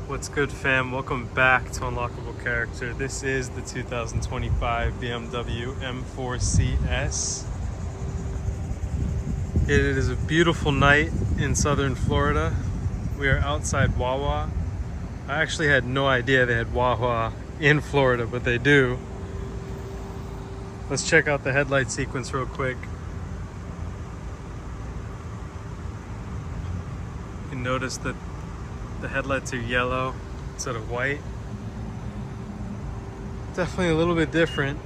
What's good, fam? Welcome back to Unlockable Character. This is the 2025 BMW M4 CS. It is a beautiful night in southern Florida. We are outside Wawa. I actually had no idea they had Wawa in Florida, but they do. Let's check out the headlight sequence real quick. You can notice that the headlights are yellow instead of white. Definitely a little bit different.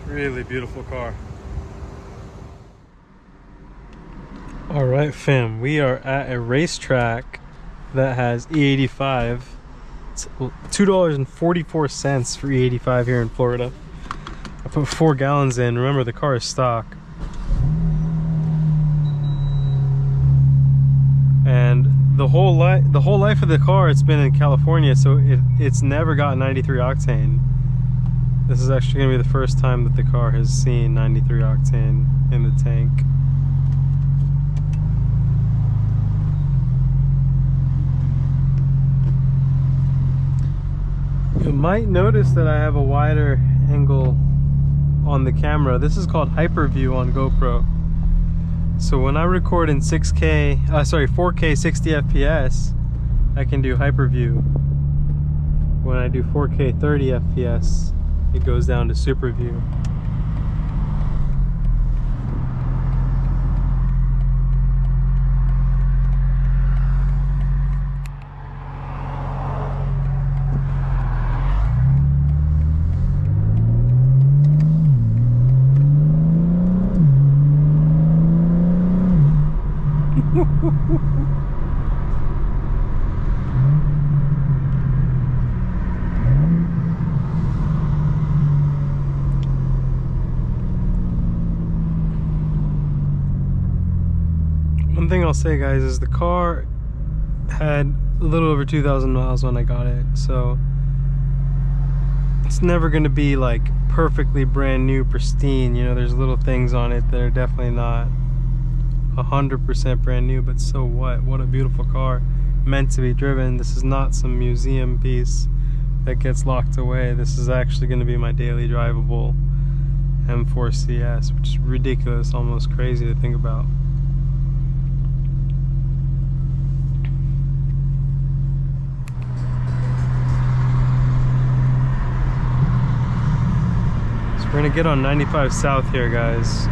Really beautiful car. All right, fam, we are at a racetrack that has E85. It's $2.44 for E85 here in Florida. I put 4 gallons in. Remember, the car is stock. And the whole life of the car, it's been in California, so it's never got 93 octane. This is actually going to be the first time that the car has seen 93 octane in the tank. You might notice that I have a wider angle on the camera. This is called hyperview on GoPro. So when I record in 4K 60 FPS, I can do hyperview. When I do 4K 30 FPS, it goes down to super view. One thing I'll say, guys, is the car had a little over 2,000 miles when I got it, so it's never going to be like perfectly brand new, pristine. You know, there's little things on it that are definitely not 100% brand new, but so what? What a beautiful car, meant to be driven. This is not some museum piece that gets locked away. This is actually going to be my daily drivable M4 CS, which is ridiculous, almost crazy to think about. So we're going to get on 95 South here, guys.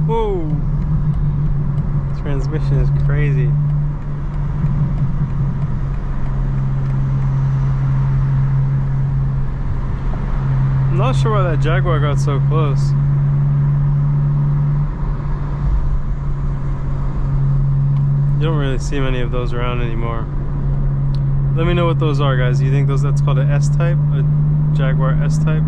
Whoa! Transmission is crazy. I'm not sure why that Jaguar got so close. You don't really see many of those around anymore. Let me know what those are, guys. Do you think that's called an S-Type? A Jaguar S-Type?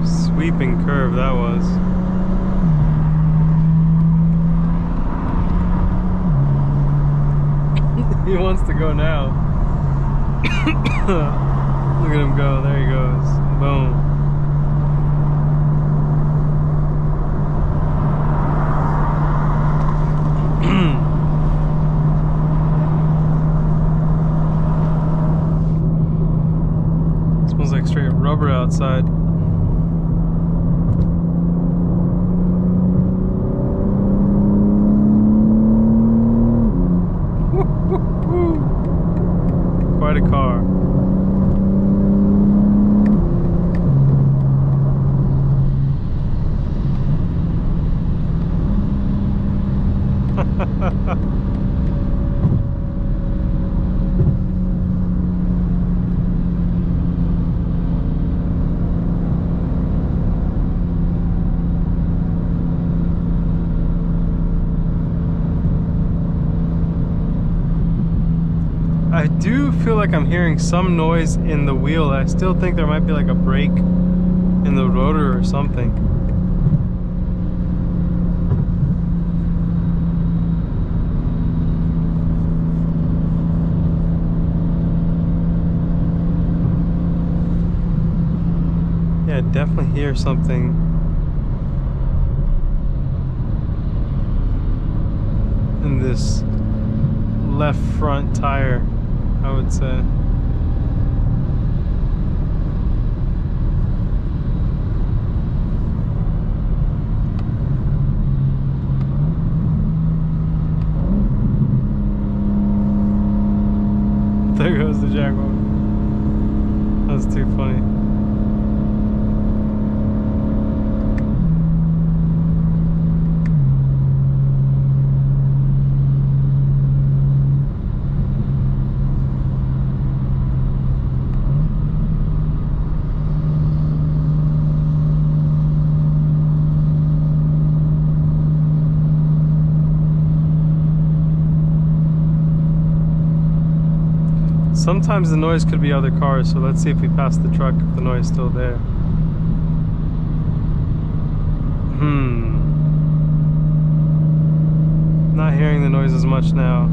Sweeping curve that was. He wants to go now. Look at him go. There he goes. Boom. Smells like straight rubber outside. ride a car. I do feel like I'm hearing some noise in the wheel. I still think there might be like a break in the rotor or something. Yeah, I definitely hear something. In this left front tire, I would say. There goes the Jaguar. That's too funny. Sometimes the noise could be other cars, so let's see if we pass the truck if the noise is still there. Not hearing the noise as much now.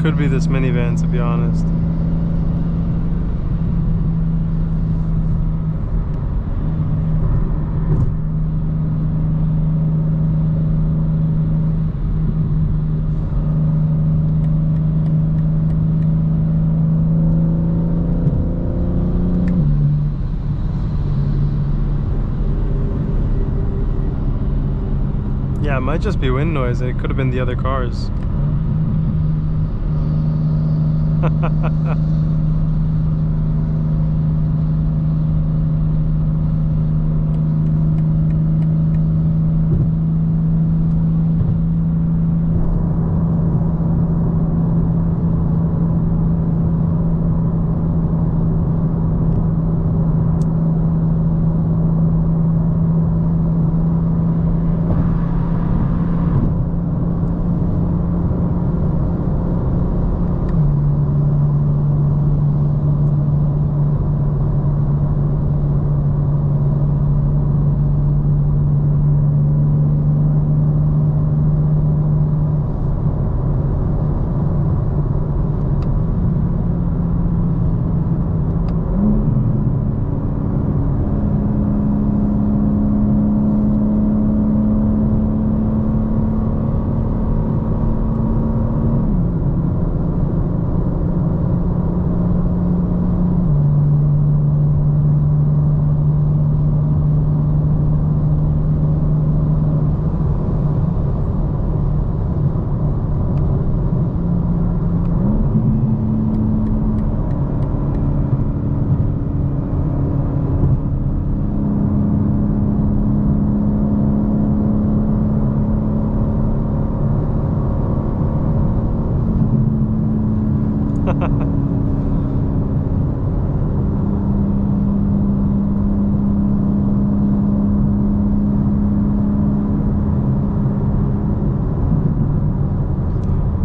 Could be this minivan, to be honest. Yeah, it might just be wind noise. It could have been the other cars.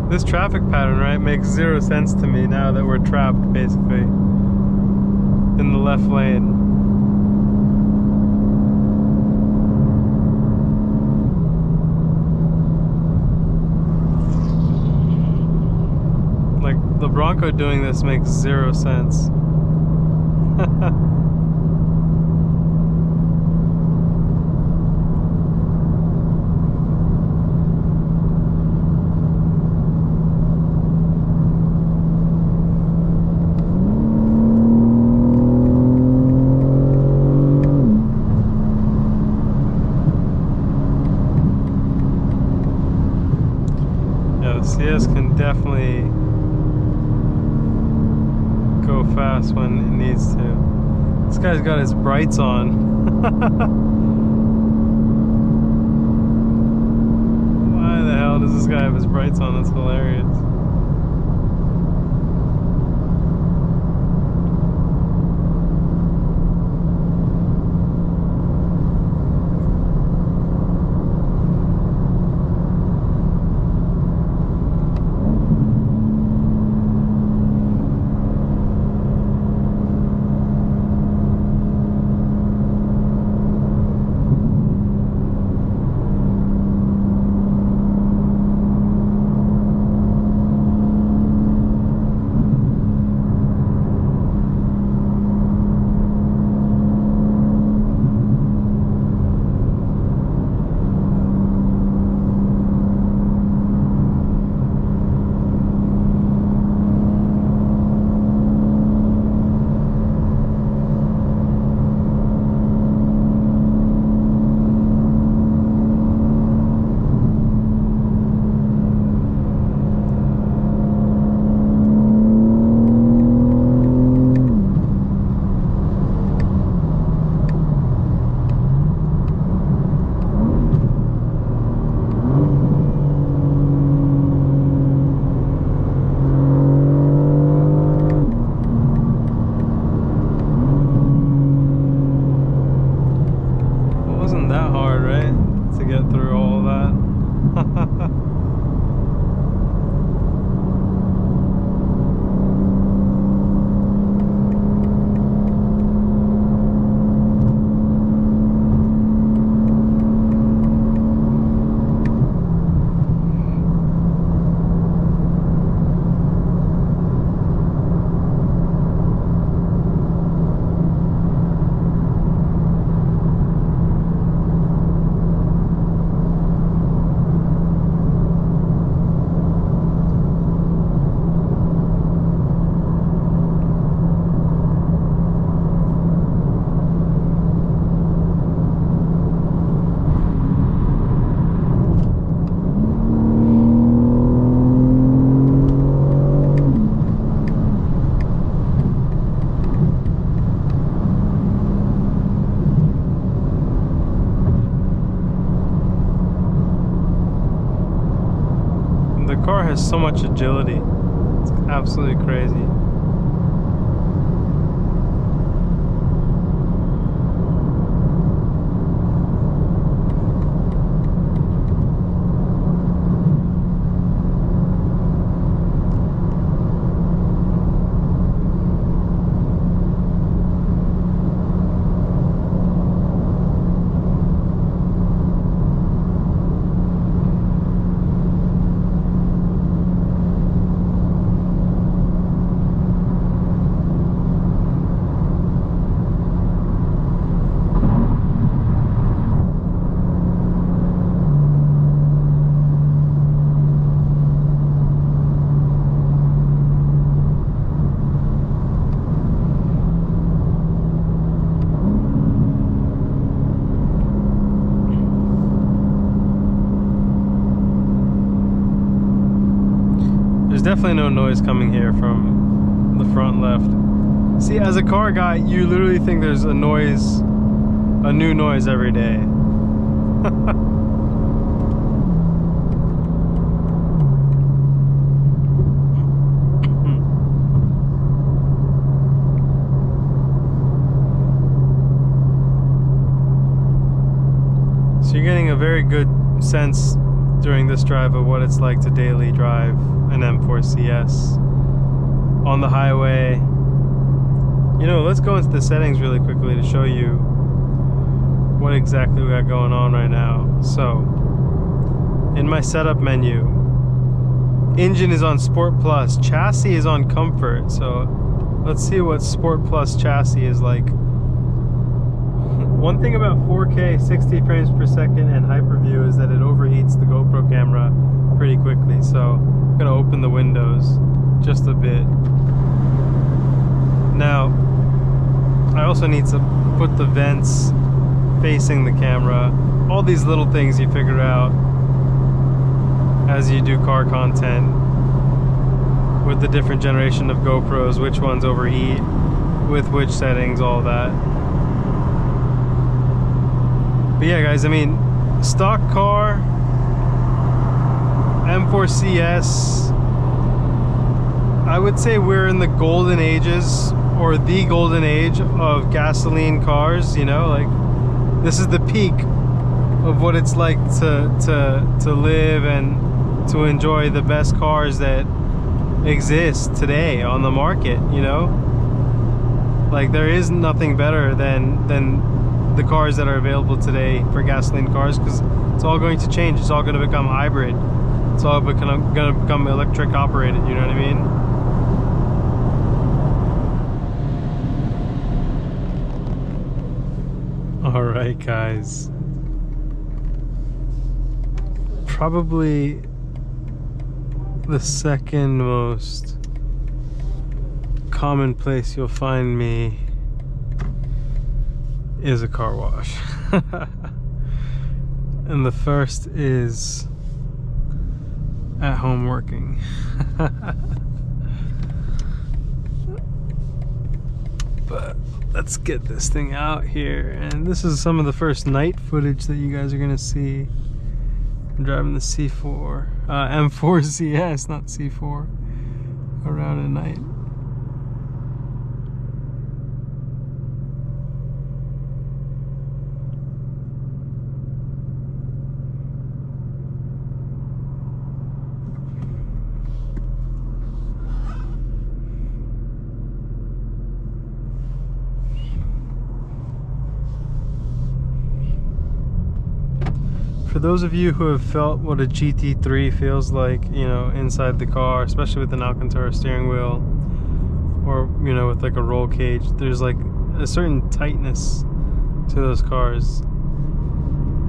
This traffic pattern, right, makes zero sense to me now that we're trapped, basically, in the left lane. Like, the Bronco doing this makes zero sense. CS can definitely go fast when it needs to. This guy's got his brights on. Why the hell does this guy have his brights on? That's hilarious. The car has so much agility. It's absolutely crazy. There's definitely no noise coming here from the front left. See, as a car guy, you literally think there's a noise, a new noise every day. So you're getting a very good sense during this drive of what it's like to daily drive an M4 CS on the highway. You know, let's go into the settings really quickly to show you what exactly we got going on right now. So, in my setup menu, engine is on Sport Plus, chassis is on Comfort. So, let's see what Sport Plus chassis is like. One thing about 4K 60 frames per second and hyperview is that it overheats the GoPro camera pretty quickly. So I'm gonna open the windows just a bit. Now, I also need to put the vents facing the camera. All these little things you figure out as you do car content with the different generation of GoPros, which ones overheat, with which settings, all that. But yeah, guys, I mean, stock car, M4 CS, I would say we're in the golden ages, or the golden age of gasoline cars, you know, like this is the peak of what it's like to live and to enjoy the best cars that exist today on the market, you know? Like there is nothing better than the cars that are available today for gasoline cars, because it's all going to change. It's all going to become hybrid. It's all going to become electric operated, you know what I mean? All right, guys. Probably the second most common place you'll find me is a car wash. And the first is at home working. But let's get this thing out here, and this is some of the first night footage that you guys are gonna see. I'm driving the C4, M4 CS, not C4, around at night. For those of you who have felt what a GT3 feels like, you know, inside the car, especially with an Alcantara steering wheel, or, you know, with like a roll cage, there's like a certain tightness to those cars.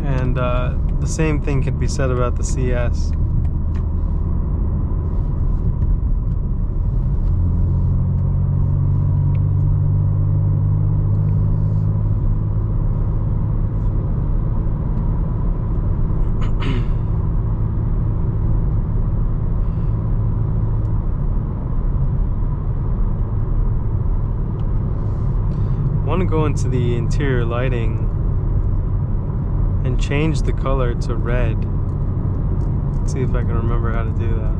And the same thing could be said about the CS. I want to go into the interior lighting and change the color to red. Let's see if I can remember how to do that.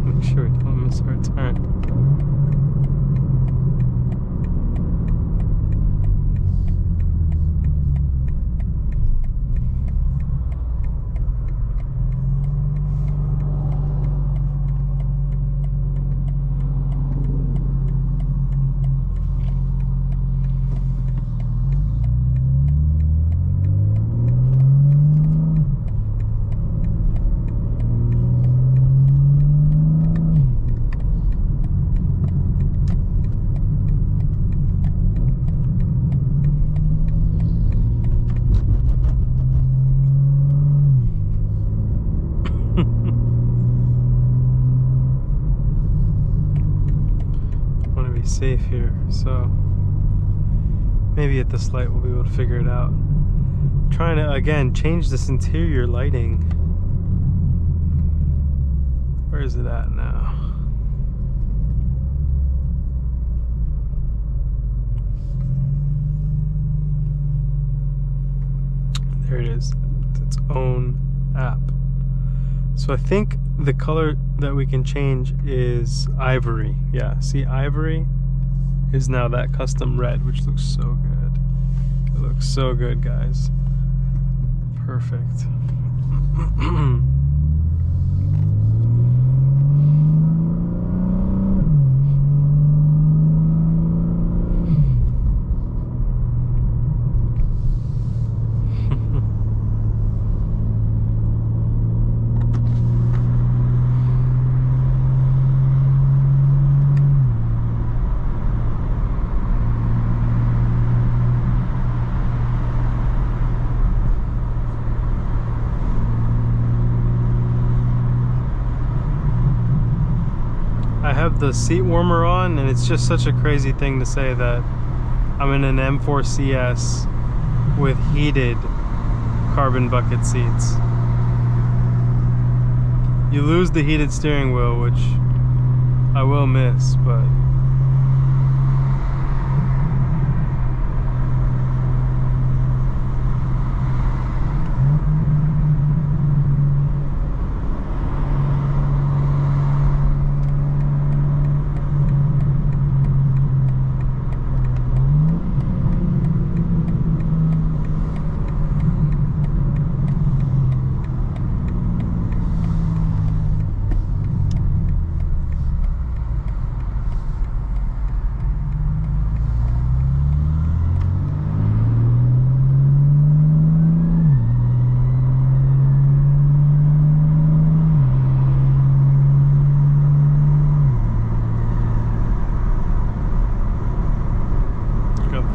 Make sure we don't miss our turn. Safe here, so maybe at this light we'll be able to figure it out. I'm trying to again change this interior lighting. Where is it at now? There it is. It's its own app. So I think the color that we can change is ivory. Yeah, see, ivory is now that custom red, which looks so good. It looks so good, guys. Perfect. I have the seat warmer on, and it's just such a crazy thing to say that I'm in an M4 CS with heated carbon bucket seats. You lose the heated steering wheel, which I will miss, but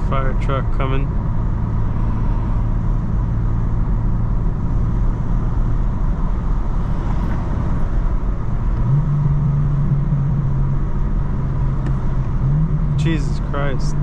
fire truck coming. Jesus Christ.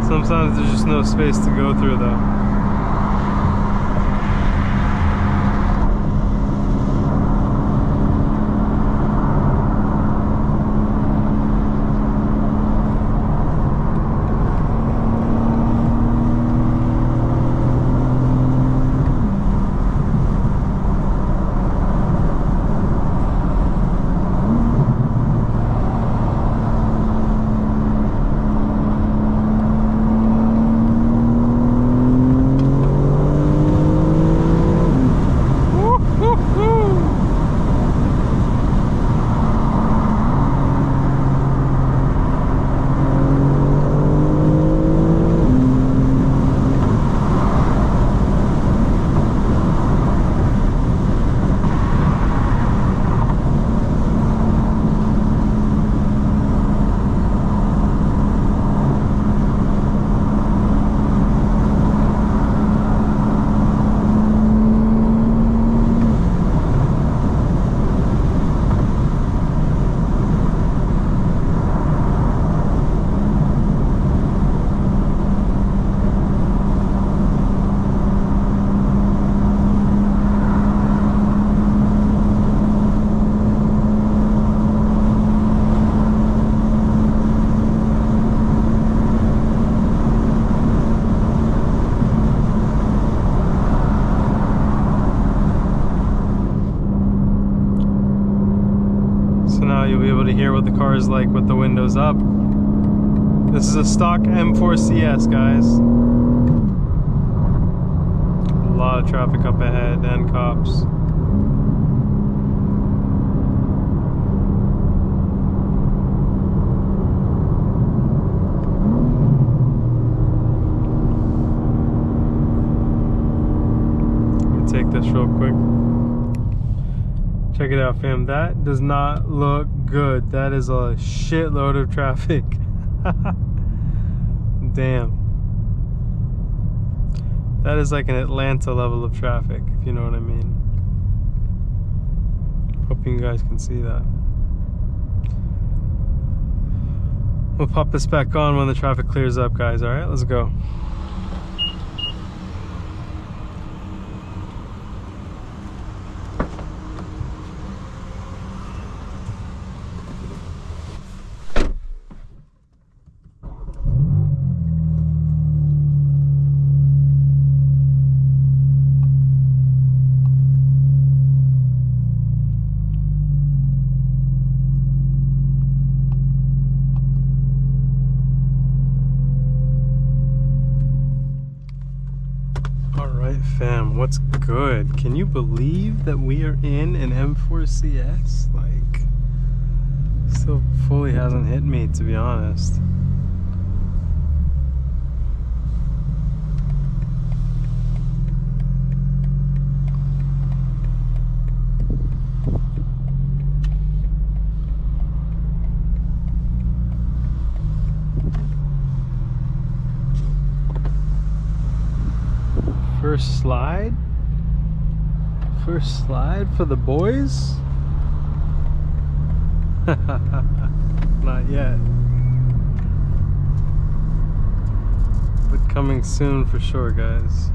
Sometimes there's just no space to go through though. You'll be able to hear what the car is like with the windows up. This is a stock M4 CS, guys. A lot of traffic up ahead and cops. Take this real quick. Check it out, fam. That does not look good. That is a shitload of traffic. Damn. That is like an Atlanta level of traffic, if you know what I mean. Hoping you guys can see that. We'll pop this back on when the traffic clears up, guys. Alright, let's go. Fam, what's good? Can you believe that we are in an M4 CS? Like, still fully hasn't hit me, to be honest. First slide? First slide for the boys? Not yet. But coming soon for sure, guys.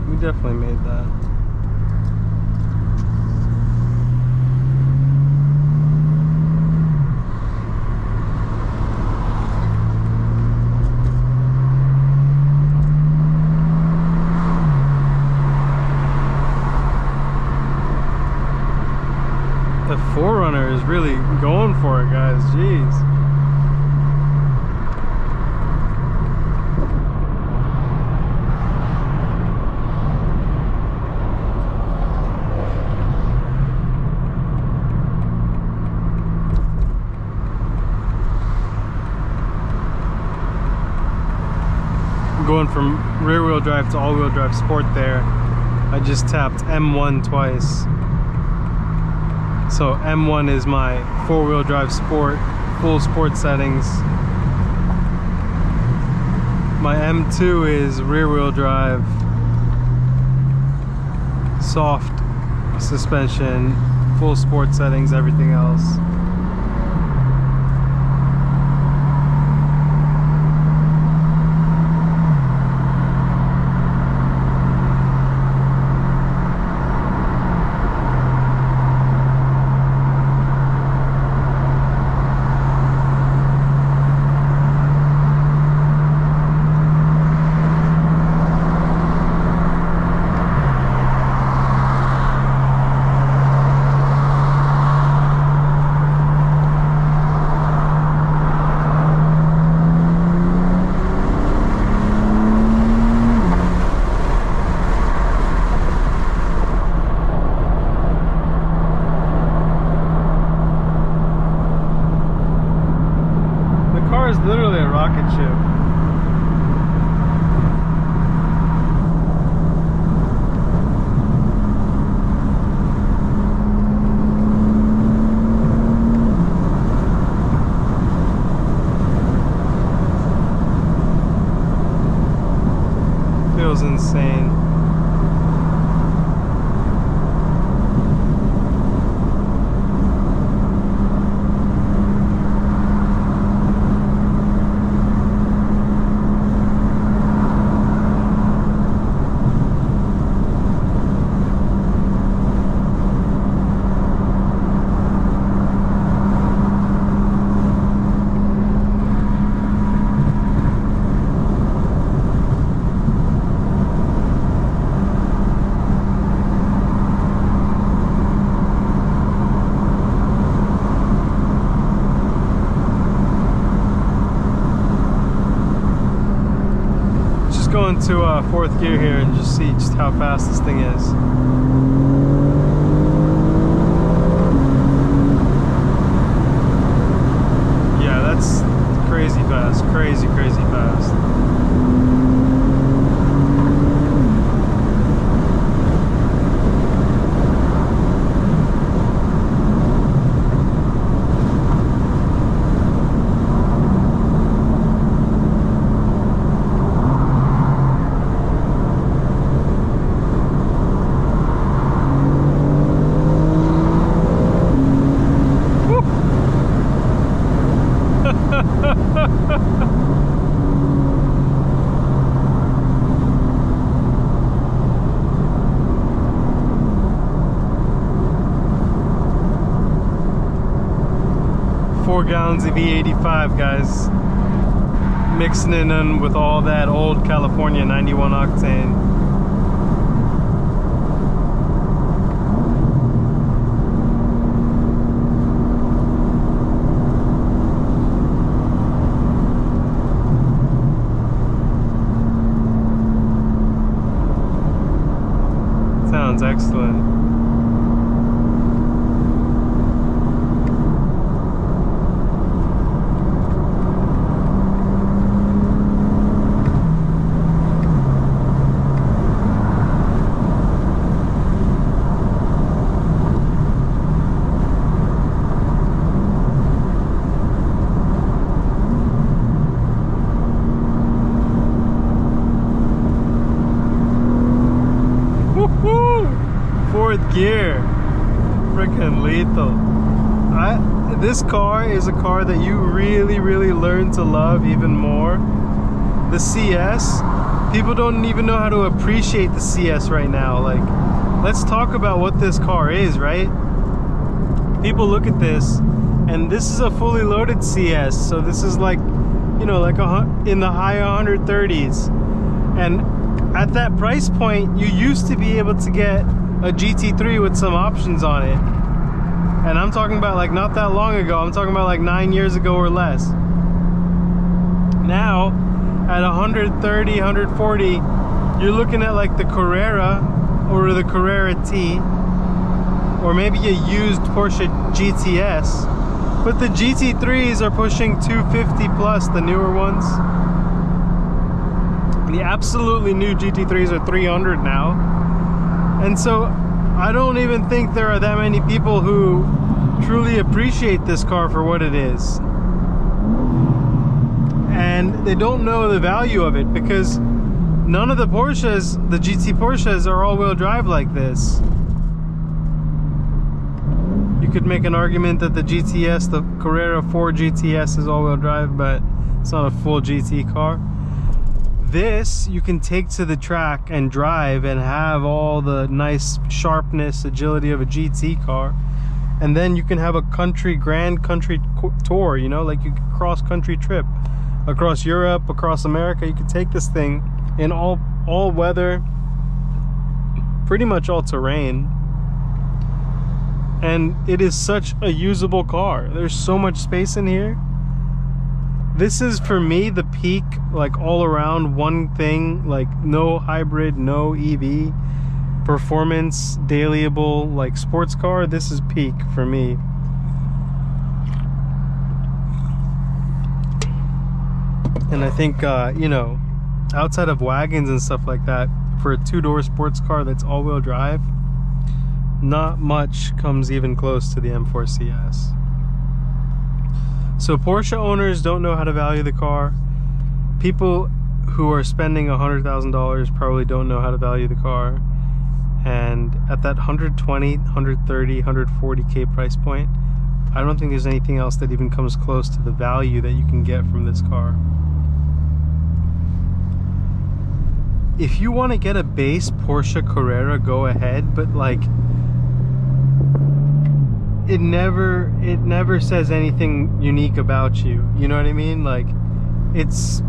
We definitely made that. The 4Runner is really going for it, guys. Jeez. Going from rear-wheel drive to all-wheel drive sport there. I just tapped M1 twice. So M1 is my four-wheel drive sport, full sport settings. My M2 is rear-wheel drive, soft suspension, full sport settings, everything else. into fourth gear here and just see just how fast this thing is. Yeah, that's crazy fast, crazy fast. Gallons of E85, guys, mixing it in with all that old California 91 octane. Sounds excellent. Fourth gear, freaking lethal. This car is a car that you really learn to love even more. The CS, people don't even know how to appreciate the CS right now. Like, let's talk about what this car is, right? People look at this, and this is a fully loaded CS, so this is like, you know, like in the high 130s. And at that price point, you used to be able to get a GT3 with some options on it. And I'm talking about like not that long ago. I'm talking about like 9 years ago or less. Now, at 130, 140, you're looking at like the Carrera or the Carrera T, or maybe a used Porsche GTS. But the GT3s are pushing 250 plus, the newer ones. The absolutely new GT3s are 300 now. And so I don't even think there are that many people who truly appreciate this car for what it is. And they don't know the value of it because none of the Porsches, the GT Porsches, are all-wheel drive like this. You could make an argument that the GTS, the Carrera 4 GTS, is all-wheel drive, but it's not a full GT car. This you can take to the track and drive and have all the nice sharpness, agility of a GT car. And then you can have a grand country tour, you know, like you can cross-country trip across Europe, across America. You could take this thing in all weather, pretty much all terrain. And it is such a usable car. There's so much space in here. This is, for me, the peak, like all around one thing, like no hybrid, no EV, performance, dailyable, like sports car. This is peak for me. And I think, you know, outside of wagons and stuff like that, for a two-door sports car that's all-wheel drive, not much comes even close to the M4 CS. So Porsche owners don't know how to value the car. People who are spending $100,000 probably don't know how to value the car. And at that 120, 130, 140K price point, I don't think there's anything else that even comes close to the value that you can get from this car. If you want to get a base Porsche Carrera, go ahead, but like it never says anything unique about you. You know what I mean? Like, it's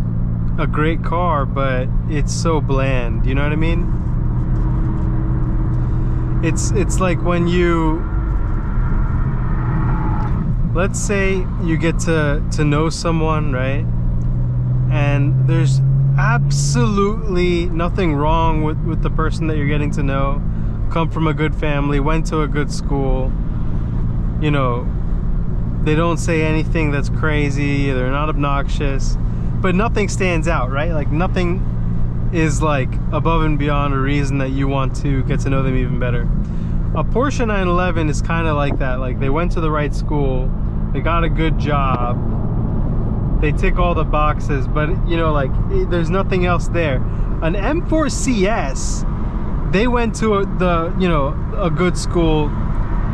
a great car, but it's so bland. You know what I mean? It's like when you, let's say you get to know someone, right? And there's absolutely nothing wrong with the person that you're getting to know. Come from a good family, went to a good school, you know, they don't say anything that's crazy, they're not obnoxious, but nothing stands out, right? Like nothing is like above and beyond a reason that you want to get to know them even better. A Porsche 911 is kind of like that. Like they went to the right school, they got a good job, they tick all the boxes, but you know, like there's nothing else there. An M4 CS, they went to a good school,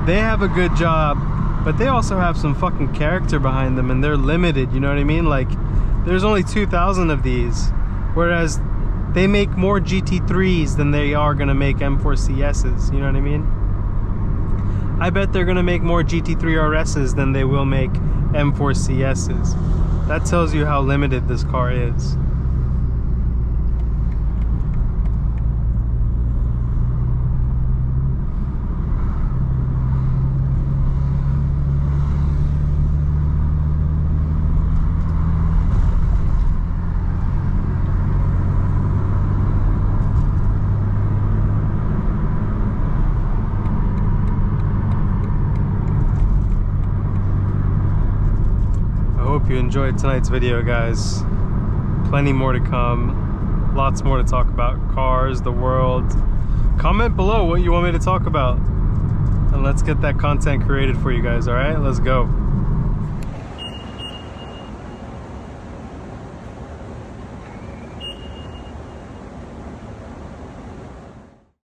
they have a good job, but they also have some fucking character behind them, and they're limited, you know what I mean? Like there's only 2,000 of these, whereas they make more GT3s than they are gonna make M4 CSs, you know what I mean? I bet they're gonna make more GT3 RSs than they will make M4 CSs. That tells you how limited this car is. Hope you enjoyed tonight's video, guys. Plenty more to come, lots more to talk about, cars, the world. Comment below what you want me to talk about, and let's get that content created for you guys. All right, let's go.